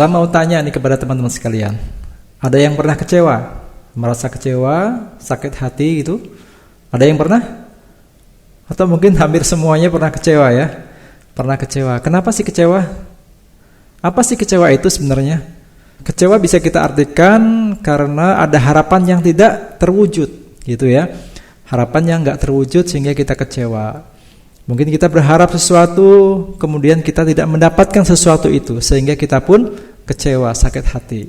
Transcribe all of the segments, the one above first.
Saya mau tanya nih kepada teman-teman sekalian. Ada yang pernah kecewa? Merasa kecewa, sakit hati gitu? Ada yang pernah? Atau mungkin hampir semuanya pernah kecewa ya? Pernah kecewa. Kenapa sih kecewa? Apa sih kecewa itu sebenarnya? Kecewa bisa kita artikan karena ada harapan yang tidak terwujud gitu ya. Harapan yang enggak terwujud sehingga kita kecewa. Mungkin kita berharap sesuatu, kemudian kita tidak mendapatkan sesuatu itu, sehingga kita pun kecewa, sakit hati.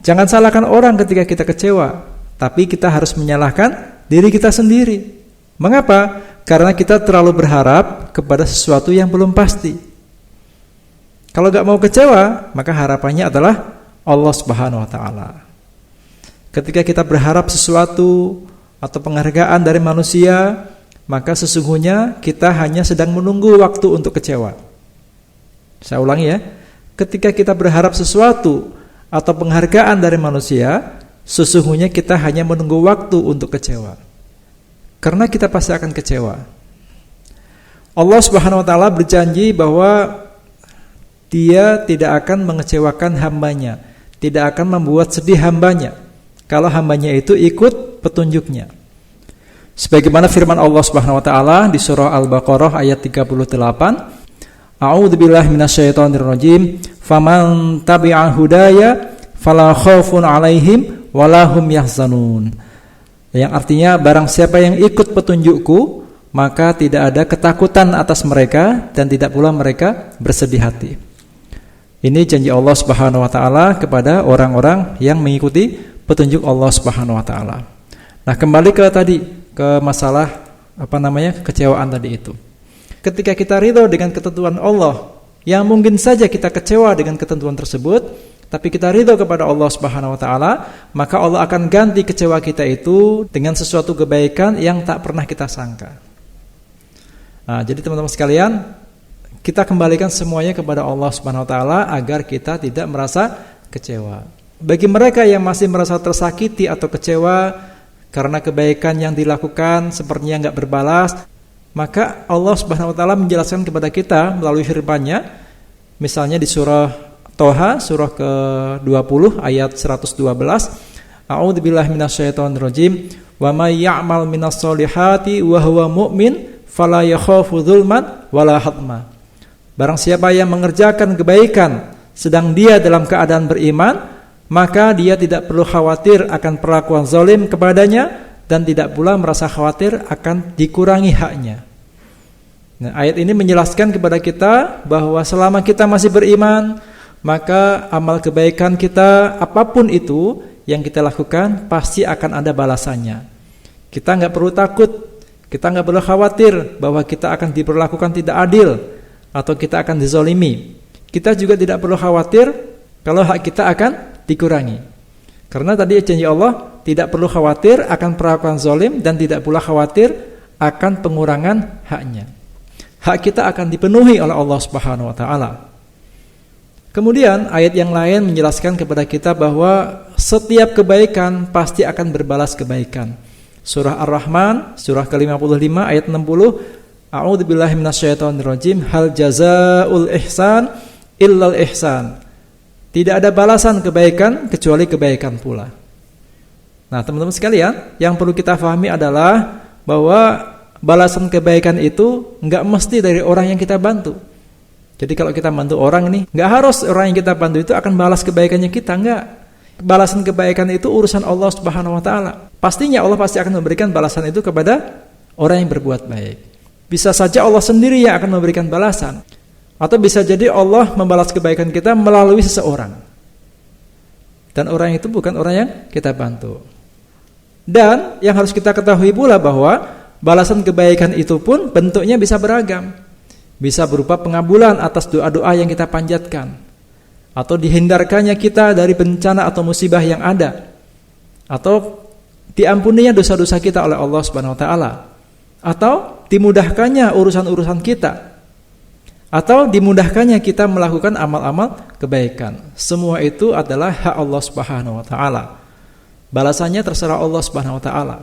Jangan salahkan orang ketika kita kecewa, tapi kita harus menyalahkan diri kita sendiri. Mengapa? Karena kita terlalu berharap kepada sesuatu yang belum pasti. Kalau gak mau kecewa, maka harapannya adalah Allah Subhanahu wa Ta'ala. Ketika kita berharap sesuatu atau penghargaan dari manusia, maka sesungguhnya kita hanya sedang menunggu waktu untuk kecewa. Saya ulangi ya. Ketika kita berharap sesuatu atau penghargaan dari manusia, sesungguhnya kita hanya menunggu waktu untuk kecewa. Karena kita pasti akan kecewa. Allah Subhanahu wa Ta'ala berjanji bahwa Dia tidak akan mengecewakan hambanya, tidak akan membuat sedih hambanya kalau hambanya itu ikut petunjuknya. Sebagaimana firman Allah Subhanahu wa Ta'ala di surah Al-Baqarah ayat 38, A'udzubillahi minasyaitonirrajim, faman tabi'a hudaya fala khaufun 'alaihim wala hum yahzanun. Yang artinya barang siapa yang ikut petunjukku, maka tidak ada ketakutan atas mereka dan tidak pula mereka bersedih hati. Ini janji Allah Subhanahu wa Ta'ala kepada orang-orang yang mengikuti petunjuk Allah Subhanahu wa Ta'ala. Nah, kembali ke masalah kecewaan tadi itu. Ketika kita ridho dengan ketentuan Allah, yang mungkin saja kita kecewa dengan ketentuan tersebut, tapi kita ridho kepada Allah Subhanahu wa Ta'ala, maka Allah akan ganti kecewa kita itu dengan sesuatu kebaikan yang tak pernah kita sangka. Nah, jadi teman-teman sekalian, kita kembalikan semuanya kepada Allah Subhanahu wa Ta'ala agar kita tidak merasa kecewa. Bagi mereka yang masih merasa tersakiti atau kecewa karena kebaikan yang dilakukan sepertinya enggak berbalas, maka Allah Subhanahu wa Ta'ala menjelaskan kepada kita melalui firman-Nya, misalnya di surah Toha surah ke-20 ayat 112, A'udzubillahi minasyaitonirrajim, wa may ya'mal minas solihati wa huwa mu'min fala yakhafu dzulman wala hadma. Barang siapa yang mengerjakan kebaikan sedang dia dalam keadaan beriman, maka dia tidak perlu khawatir akan perlakuan zalim kepadanya dan tidak pula merasa khawatir akan dikurangi haknya. Nah, ayat ini menjelaskan kepada kita bahwa selama kita masih beriman, maka amal kebaikan kita apapun itu yang kita lakukan pasti akan ada balasannya. Kita enggak perlu takut, kita enggak perlu khawatir bahwa kita akan diperlakukan tidak adil atau kita akan dizalimi. Kita juga tidak perlu khawatir kalau hak kita akan dikurangi. Karena tadi janji Allah tidak perlu khawatir akan perlakuan zalim dan tidak pula khawatir akan pengurangan haknya. Hak kita akan dipenuhi oleh Allah Subhanahu wa Ta'ala. Kemudian ayat yang lain menjelaskan kepada kita bahwa setiap kebaikan pasti akan berbalas kebaikan. Surah Ar-Rahman surah ke-55 ayat 60, A'udzubillahi minasyaitonirrajim, hal jazaa'ul ihsan illal ihsan. Tidak ada balasan kebaikan kecuali kebaikan pula. Nah, teman-teman sekalian, yang perlu kita pahami adalah bahwa balasan kebaikan itu enggak mesti dari orang yang kita bantu. Jadi kalau kita bantu orang ini, enggak harus orang yang kita bantu itu akan balas kebaikannya kita, enggak. Balasan kebaikan itu urusan Allah Subhanahu wa Ta'ala. Pastinya Allah pasti akan memberikan balasan itu kepada orang yang berbuat baik. Bisa saja Allah sendiri yang akan memberikan balasan. Atau bisa jadi Allah membalas kebaikan kita melalui seseorang. Dan orang itu bukan orang yang kita bantu. Dan yang harus kita ketahui pula bahwa balasan kebaikan itu pun bentuknya bisa beragam. Bisa berupa pengabulan atas doa-doa yang kita panjatkan, atau dihindarkannya kita dari bencana atau musibah yang ada, atau diampuninya dosa-dosa kita oleh Allah Subhanahu wa Ta'ala, atau dimudahkannya urusan-urusan kita, atau dimudahkannya kita melakukan amal-amal kebaikan. Semua itu adalah hak Allah Subhanahu wa Ta'ala. Balasannya terserah Allah Subhanahu wa Ta'ala.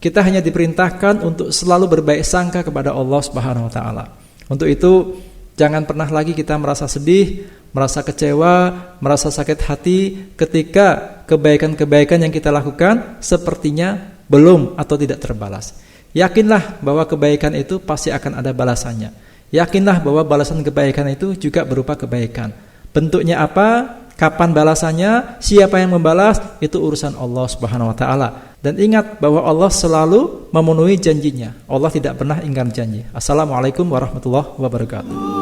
Kita hanya diperintahkan untuk selalu berbaik sangka kepada Allah Subhanahu wa Ta'ala. Untuk itu jangan pernah lagi kita merasa sedih, merasa kecewa, merasa sakit hati ketika kebaikan-kebaikan yang kita lakukan sepertinya belum atau tidak terbalas. Yakinlah bahwa kebaikan itu pasti akan ada balasannya. Yakinlah bahwa balasan kebaikan itu juga berupa kebaikan. Bentuknya apa? Kapan balasannya? Siapa yang membalas? Itu urusan Allah Subhanahu wa taala. Dan ingat bahwa Allah selalu memenuhi janjinya. Allah tidak pernah ingkar janji. Assalamualaikum warahmatullahi wabarakatuh.